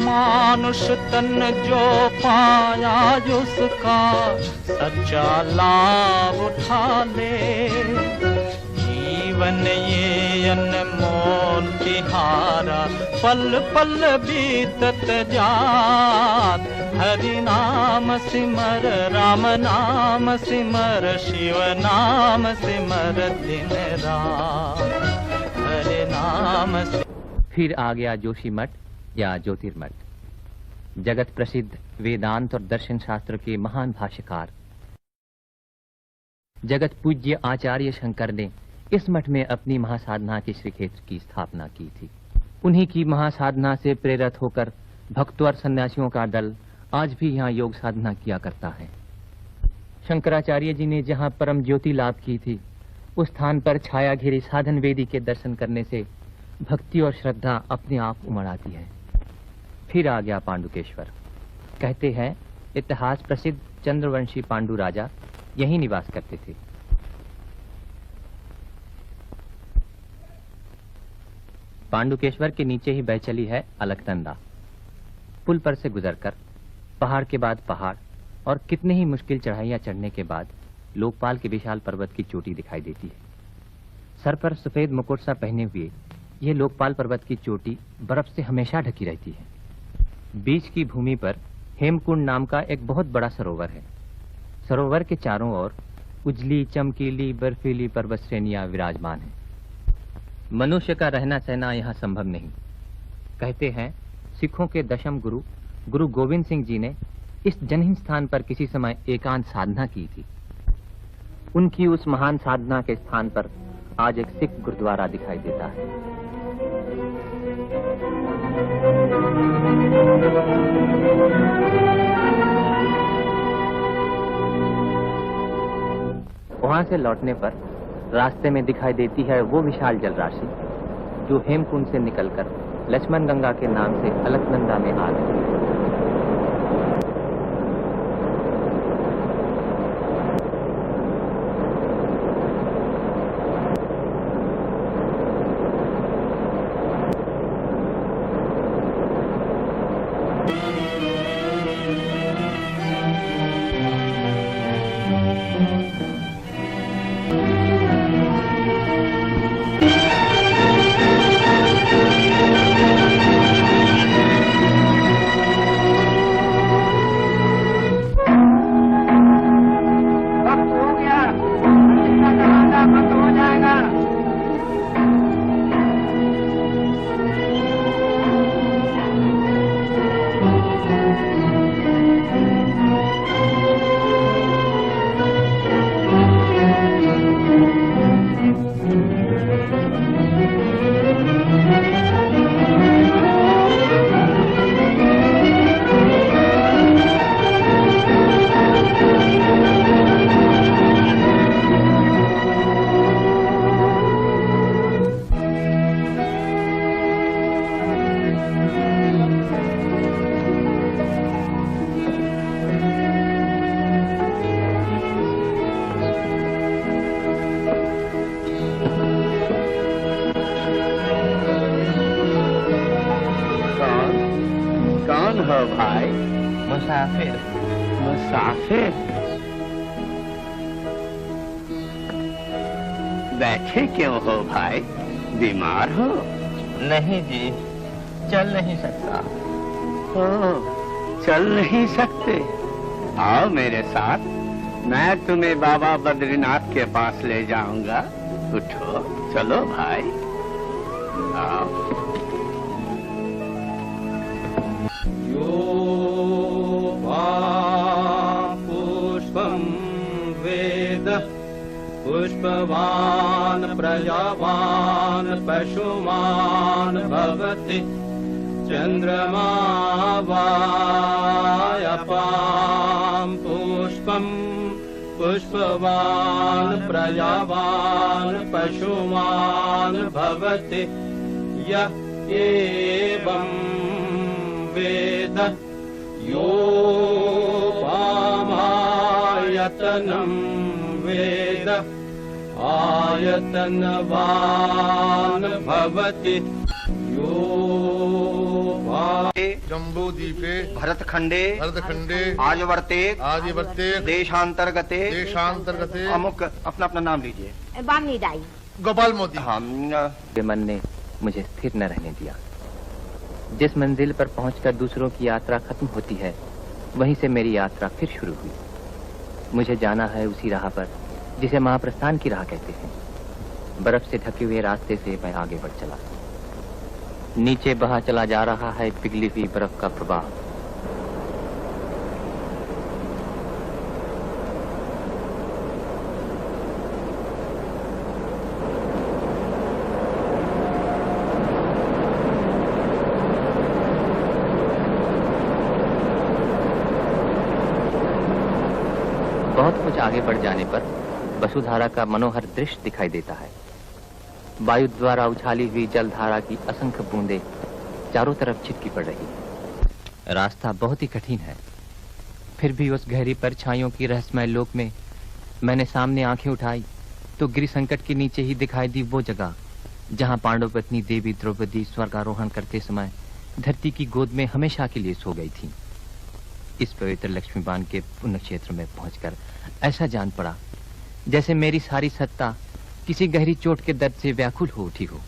मानुष तन जो पाया उसका सच्चा लाभ उठा ले। जीवन ये अनमोल तिहारा पल पल बीतत जात। हरि नाम सिमर राम नाम सिमर शिव नाम सिमर दिन रात। हरि नाम फिर आ गया जोशीमठ या ज्योतिर्मठ। जगत प्रसिद्ध वेदांत और दर्शन शास्त्र के महान भाष्यकार जगत पूज्य आचार्य शंकर ने इस मठ में अपनी महासाधना के श्री क्षेत्र की स्थापना की थी। उन्हीं की महासाधना से प्रेरित होकर भक्तों और सन्यासियों का दल आज भी यहाँ योग साधना किया करता है। शंकराचार्य जी ने जहाँ परम ज्योति लाभ की थी, उस स्थान पर छाया घिरी साधन वेदी के दर्शन करने से भक्ति और श्रद्धा अपने आप उमड़ आती है। फिर आ गया पांडुकेश्वर। कहते हैं इतिहास प्रसिद्ध चंद्रवंशी पांडु राजा यहीं निवास करते थे। पांडुकेश्वर के नीचे ही बह चली है अलकनंदा। पुल पर से गुजरकर पहाड़ के बाद पहाड़ और कितने ही मुश्किल चढ़ाइयां चढ़ने के बाद लोकपाल के विशाल पर्वत की चोटी दिखाई देती है। सर पर सफेद मुकुट सा पहने हुए ये लोकपाल पर्वत की चोटी बर्फ से हमेशा ढकी रहती है। बीच की भूमि पर हेमकुंड नाम का एक बहुत बड़ा सरोवर है। सरोवर के चारों ओर उजली चमकीली बर्फीली पर्वत श्रेणियां विराजमान हैं। मनुष्य का रहना सहना यहाँ संभव नहीं। कहते हैं सिखों के दशम गुरु गुरु गोविंद सिंह जी ने इस जनहीन स्थान पर किसी समय एकांत साधना की थी। उनकी उस महान साधना के स्थान पर आज एक सिख गुरुद्वारा दिखाई देता है। वहां से लौटने पर रास्ते में दिखाई देती है वो विशाल जलराशि जो हेमकुंड से निकलकर लक्ष्मण गंगा के नाम से अलकनंदा में आ रही है। भाई मुसाफिर। मुसाफिर बैठे क्यों हो भाई? बीमार हो? नहीं जी, चल नहीं सकता। ओ, चल नहीं सकते? आओ मेरे साथ, मैं तुम्हें बाबा बद्रीनाथ के पास ले जाऊंगा। उठो, चलो भाई, आओ। पुष्पं वेद पुष्पवान् प्रजावान् पशुमान् भवति चन्द्रमा वायपां पुष्पं पुष्पवान् प्रजावान् पशुमान् भवति य एवं वेद योपामायतनं वेद आयतनवान् भवति। जम्बूद्वीपे भरतखंडे भरतखंडे आर्यवर्ते आदिवर्ते देशांतर्गते देशांतर्गते अमुक अपना अपना नाम लीजिए। बामनी दाई। गोपाल मोदी। हम के मन ने मुझे स्थिर न रहने दिया। जिस मंजिल पर पहुंचकर दूसरों की यात्रा खत्म होती है, वहीं से मेरी यात्रा फिर शुरू हुई। मुझे जाना है उसी राह पर जिसे महाप्रस्थान की राह कहते हैं। बर्फ से ढके हुए रास्ते से मैं आगे बढ़ चला। नीचे बहा चला जा रहा है पिघली हुई बर्फ का प्रवाह। बहुत कुछ आगे बढ़ जाने पर वसुधारा का मनोहर दृश्य दिखाई देता है। वायु द्वारा उछाली हुई जलधारा की असंख्य बूंदें चारों तरफ छिटकी पड़ रही है। रास्ता बहुत ही कठिन है, फिर भी उस गहरी परछाइयों की रहस्यमय लोक में मैंने सामने आंखें उठाई तो गिरि संकट के नीचे ही दिखाई दी वो जगह जहां पांडव पत्नी देवी द्रौपदी स्वर्गारोहण करते समय धरती की गोद में हमेशा के लिए सो गई थी। इस पवित्र लक्ष्मीबान के पुण्य क्षेत्र में पहुंचकर ऐसा जान पड़ा जैसे मेरी सारी सत्ता किसी गहरी चोट के दर्द से व्याकुल हो उठी हो।